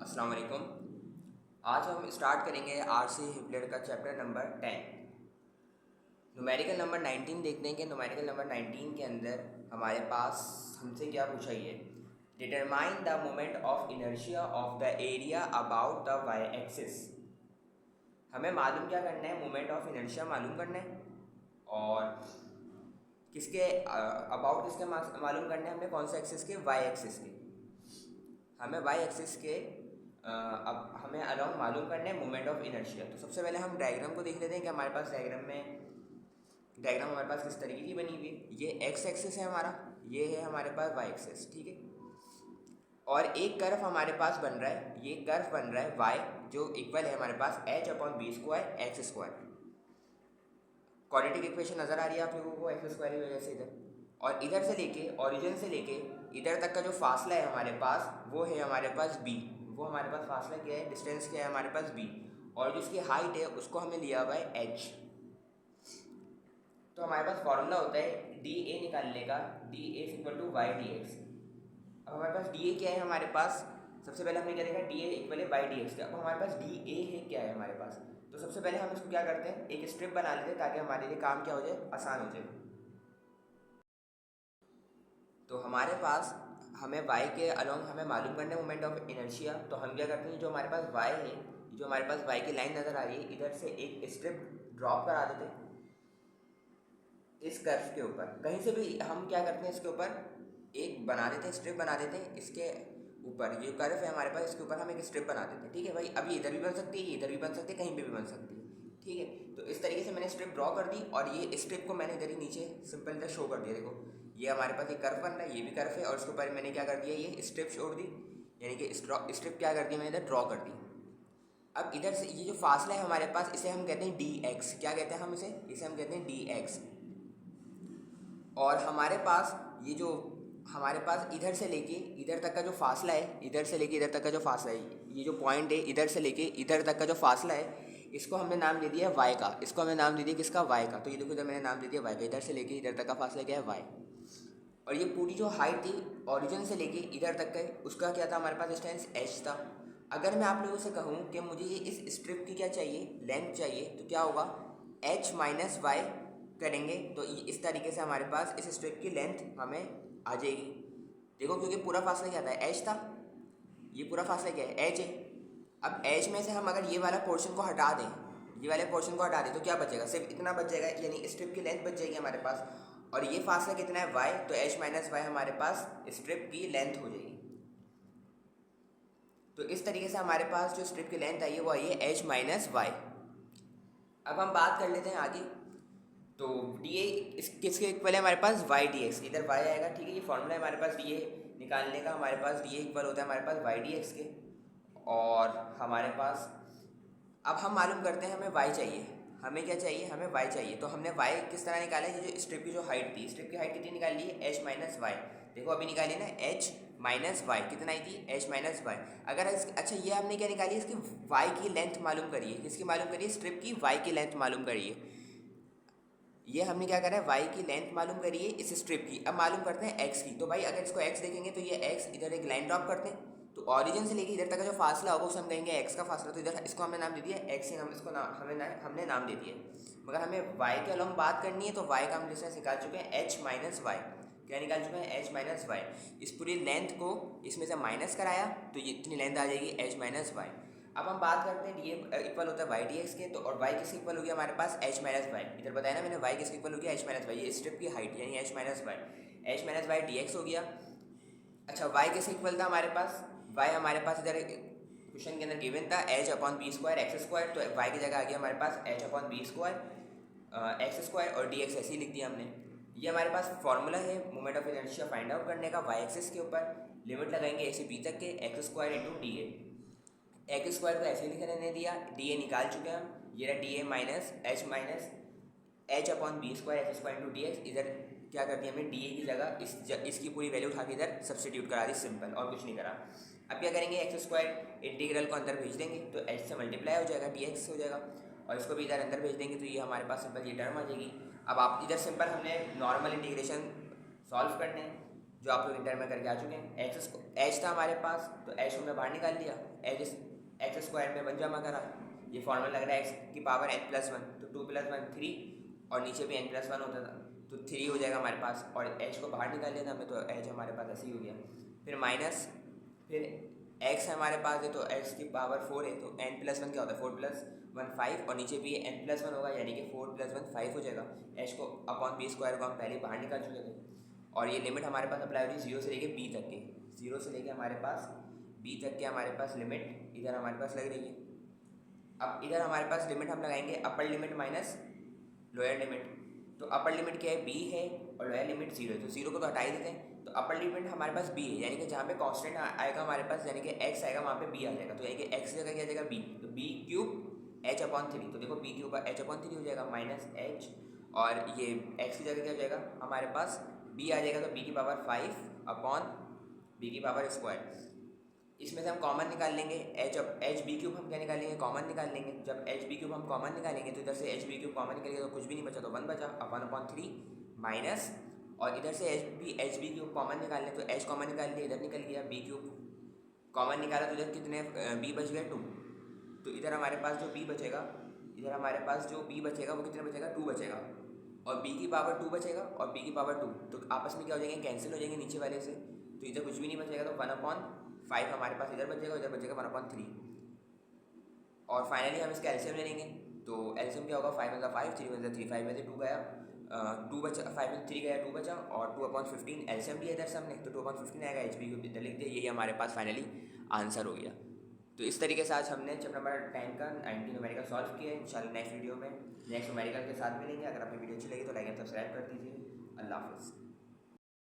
अस्सलाम वालेकुम। आज हम स्टार्ट करेंगे आरसी हिपलेट का चैप्टर नंबर 10। न्यूमेरिकल नंबर 19 देखते हैं कि न्यूमेरिकल नंबर 19 के अंदर हमारे पास हमसे क्या पूछा ही है। Determine the moment of inertia of the area about the Y axis. हमें मालूम क्या करना है, मोमेंट ऑफ इनर्शिया मालूम करना है और किसके अबाउट किसके मालूम करना है, हमें कौन से एक्सिस के, वाई एक्सिस के। हमें वाई एक्सिस के अब हमें अलोंग मालूम करना है मोमेंट ऑफ इनर्शिया। तो सबसे पहले हम डायग्राम को देख लेते हैं कि हमारे पास डायग्राम हमारे पास किस तरीके की बनी हुई है। ये एक्स एक्सिस है हमारा, ये है हमारे पास वाई एक्सिस, ठीक है। और एक कर्व हमारे पास बन रहा है, ये कर्व बन रहा है वाई, जो इक्वल है हमारे पास H upon B square X square. Quadratic equation नज़र आ रही है आप लोगों को एक्स स्क्वायर की वजह से इधर। और इधर से लेके ओरिजिन से लेके इधर तक का जो फासला है हमारे पास, वो है हमारे पास बी। वो हमारे पास फासला क्या है, डिस्टेंस क्या है हमारे पास बी। और जो इसकी हाइट है उसको हमने लिया हुआ है एच। तो हमारे पास फॉर्मूला होता है डी ए निकालने का, D A equal to Y D X. अब हमारे पास डी ए क्या है हमारे पास, सबसे पहले हमने क्या देखा, डी ए इक्वल है वाई डी एक्स का। अब हमारे पास डी ए है क्या है हमारे पास, तो सबसे पहले हम इसको क्या करते हैं, एक स्ट्रिप बना लेते हैं ताकि हमारे लिए काम क्या हो जाए, आसान हो जाए। तो हमारे पास हमें y के अलोंग हमें मालूम करना है मोमेंट ऑफ इनर्शिया। तो हम क्या करते हैं, जो हमारे पास y है, जो हमारे पास y की लाइन नज़र आ रही है, इधर से एक स्ट्रिप ड्रॉप करा देते हैं इस कर्व के ऊपर। कहीं से भी हम क्या करते हैं, इसके ऊपर एक बना देते हैं, स्ट्रिप बना देते हैं इसके ऊपर। ये कर्व है हमारे पास, इसके ऊपर हम एक स्ट्रिप बना देते हैं, ठीक है भाई। अब ये इधर भी बन सकती है, इधर भी बन सकती है, कहीं पे भी बन सकती है, ठीक है। तो इस तरीके से मैंने स्ट्रिप ड्रॉ कर दी और ये स्ट्रिप को मैंने इधर ही नीचे सिंपल इधर शो कर दिया। देखो ये हमारे पास एक कर्व बन रहा है, ये भी कर्व है, और उसके ऊपर मैंने क्या कर दिया, ये स्ट्रिप छोड़ दी, यानी कि स्ट्रिप क्या कर दी मैंने इधर ड्रॉ कर दी। अब इधर से ये जो फासला है हमारे पास, इसे हम कहते हैं डी एक्स। क्या कहते हैं हम इसे हम कहते हैं डी एक्स। और हमारे पास ये जो हमारे पास इधर से लेके इधर तक का जो फासला है, इधर से लेके इधर तक का जो फासला है, ये जो पॉइंट है इधर से लेके इधर तक का जो फासला है, इसको हमने नाम दे दिया है वाई का। इसको हमने नाम दे दिया किसका, वाई का। तो ये देखो इधर मैंने नाम दे दिया वाई का, इधर से लेके इधर तक का फासला क्या है, वाई। और ये पूरी जो हाइट थी ओरिजिन से लेके इधर तक का, उसका क्या था हमारे पास, डिस्टेंस एच था। अगर मैं आप लोगों से कहूँ कि मुझे ये इस स्ट्रिप की क्या चाहिए, लेंथ चाहिए, तो क्या होगा, एच माइनस वाई करेंगे तो इस तरीके से हमारे पास इस स्ट्रिप की लेंथ हमें आ जाएगी। देखो क्योंकि पूरा फासला क्या था, एच था, ये पूरा फासला क्या है, एच है। अब एच में से हम अगर ये वाला पोर्शन को हटा दें, ये वाले पोर्शन को हटा दें, तो क्या बचेगा, सिर्फ इतना बच जाएगा, यानी स्ट्रिप की लेंथ बच जाएगी हमारे पास। और ये फासला कितना है, वाई, तो एच माइनस वाई हमारे पास स्ट्रिप की लेंथ हो जाएगी। तो इस तरीके से हमारे पास जो स्ट्रिप की लेंथ आई है वो आई है एच माइनस वाई। अब हम बात कर लेते हैं आगे। तो डी ए किसके इक्वल है हमारे पास, वाई डी एक्स। इधर वाई आएगा, ठीक है। ये फॉर्मूला है हमारे पास डी ए निकालने का, हमारे पास डी ए इक्वल होता है हमारे पास वाई डी एक्स के। और हमारे पास अब हम मालूम करते हैं, हमें वाई चाहिए, हमें क्या चाहिए, हमें वाई चाहिए। तो हमने वाई किस तरह निकाला है, ये जो स्ट्रिप की जो हाइट थी, स्ट्रिप की हाइट कितनी निकाली है, एच माइनस वाई। देखो अभी निकाली ना, एच माइनस वाई कितना आई थी, एच माइनस वाई। अगर अच्छा ये हमने क्या निकाली, इसकी वाई की लेंथ मालूम करिए, किसकी मालूम करिए, स्ट्रिप की वाई की लेंथ मालूम करिए। ये हमने क्या करा है, वाई की लेंथ मालूम करिए इस स्ट्रिप की। अब मालूम करते हैं एक्स की। तो भाई अगर इसको एक्स देखेंगे तो ये एक्स, इधर एक लाइन ड्रॉप करते हैं, तो ऑरिजिन से लेके इधर तक का जो फासला होगा उसे हम कहेंगे एक्स का फासला। तो इधर इसको हमने नाम दे दिया एक्स ही, हम इसको नाम हमने नाम दे दिया। मगर हमें वाई के अलोंग बात करनी है, तो वाई का हम डिस्टेंस निकाल चुके हैं एच माइनस वाई। क्या निकाल चुके हैं, एच माइनस वाई। इस पूरी लेंथ को इसमें से माइनस कराया तो ये इतनी लेंथ आ जाएगी एच माइनस वाई। अब हम बात करते हैं डी ए इक्वल होता है वाई डी एक्स के। तो और वाई किसके इक्वल हो गया हमारे पास, एच माइनस वाई। इधर बताया ना मैंने, वाई किसके इक्वल हो गया, एच माइनस वाई। ये स्ट्रिप की हाइट यानी H minus Y, H minus Y D X हो गया। अच्छा वाई किसके इक्वल था हमारे पास, वाई हमारे पास इधर क्वेश्चन के अंदर गिवन था H upon B square X square. तो वाई की जगह आ गया हमारे पास H upon B square X square, और डी एक्स ऐसे ही लिख दिया हमने। ये हमारे पास फॉर्मूला है moment of inertia find out करने का। वाई एक्सिस के ऊपर लिमिट लगाएंगे ए से बी तक के, x square into D A. X square को ऐसे लिख रहने दिया, डी ए निकाल चुके हैं हम। ये रहा D A minus H upon B square X square into D X. इधर क्या कर दिया हमने, डी ए की जगह इसकी पूरी वैल्यू उठा के इधर सब्सटीट्यूट करा दी, सिंपल, और कुछ नहीं करा। अब क्या करेंगे, एक्स स्क्वायर इंटीग्रल को अंदर भेज देंगे तो एच से मल्टीप्लाई हो जाएगा, डी एक्स हो जाएगा। और इसको भी इधर अंदर भेज देंगे तो ये हमारे पास सिंपल ये टर्म आ जाएगी। अब आप इधर सिंपल हमने नॉर्मल इंटीग्रेशन सॉल्व करने हैं। जो आप लोग इंटर में करके आ चुके हैं। एच था हमारे पास, तो एच हमने बाहर निकाल लिया, एच एक्स स्क्वायर में 1 जमा करा, ये फॉर्मूला लग रहा है एक्स की पावर n+1, तो 2 + 1 3, और नीचे भी n+1 होता था तो 3 हो जाएगा हमारे पास, और एच को बाहर निकाल लिया था हमें, तो एच हमारे पास ऐसे ही हो गया। फिर माइनस, फिर एक्स है हमारे पास है, तो एक्स की पावर 4 है, तो n+1 क्या होता है 4 + 1 5, और नीचे भी n+1 होगा, यानी कि 4 + 1 5 हो जाएगा। एच को अपॉन बी स्क्वायर को हम पहले बाहर निकाल चुके थे, और ये लिमिट हमारे पास अप्लाई हो रही है 0 से लेके बी तक की, 0 से लेके हमारे पास बी तक के हमारे पास लिमिट इधर हमारे पास लग रही है। अब इधर हमारे पास लिमिट हम लगाएंगे upper limit minus lower limit, तो अपर लिमिट क्या है, बी है, और लोअर लिमिट 0 है, तो 0 को तो हटा ही देते हैं, तो अपर लिमिट हमारे पास बी है, यानी कि जहाँ पे कांस्टेंट आएगा हमारे पास, यानी कि एक्स आएगा वहाँ पे बी आ जाएगा, तो यानी कि एक्स जगह क्या आ जाएगा बी, तो बी क्यूब h/3, तो देखो बी क्यूब h/3 हो जाएगा माइनस एच, और ये एक्स की जगह क्या हो जाएगा हमारे पास बी आ जाएगा, तो बी की पावर 5 बी की पावर स्क्वायर। इसमें से हम कॉमन निकाल लेंगे, एच बी क्यूब हम क्या निकालेंगे, कॉमन निकाल लेंगे। जब एच बी क्यूब हम कॉमन निकालेंगे तो इधर से एच बी क्यूब कॉमन निकलेगा, तो कुछ भी नहीं बचा, तो 1 बचा, 1/3 माइनस, और इधर से एच बी क्यूब कॉमन निकाल लें, तो एच कॉमन निकाल लिया, इधर निकल गया बी क्यूब कॉमन निकाला, तो इधर कितने बी बच गए 2, तो इधर हमारे पास जो बी बचेगा, इधर हमारे पास जो बी बचेगा वो कितने बचेगा 2 बचेगा, और बी की पावर 2 बचेगा, और बी की पावर 2, तो आपस में क्या हो जाएंगे, कैंसिल हो जाएंगे नीचे वाले से, तो इधर कुछ भी नहीं बचेगा, तो 1/5 हमारे पास इधर बचेगा, इधर बचेगा 1/3, और फाइनली हम इसका एलसीएम ले लेंगे, तो एलसीएम क्या होगा, 5 में 5, 3 में 3, 5 में से 2 गया, 2 बचा, 5 में 3 गया 2 बचा, और 2/15 एलसीएम लिया इधर से हमने, तो 2/15 आएगा, एच बी को इधर लिख दिया, यही हमारे पास फाइनली आंसर हो गया। तो इस तरीके से आज हमने चैप्टर नंबर 10 का 19 न्यूमेरिकल सॉल्व किया है। इंशाल्लाह नेक्स्ट वीडियो में नेक्स्ट न्यूमेरिकल के साथ मिलेंगे। अगर आपकी वीडियो अच्छी लगी तो लाइक एंड सब्सक्राइब कर दीजिए। अल्लाह हाफ़िज़।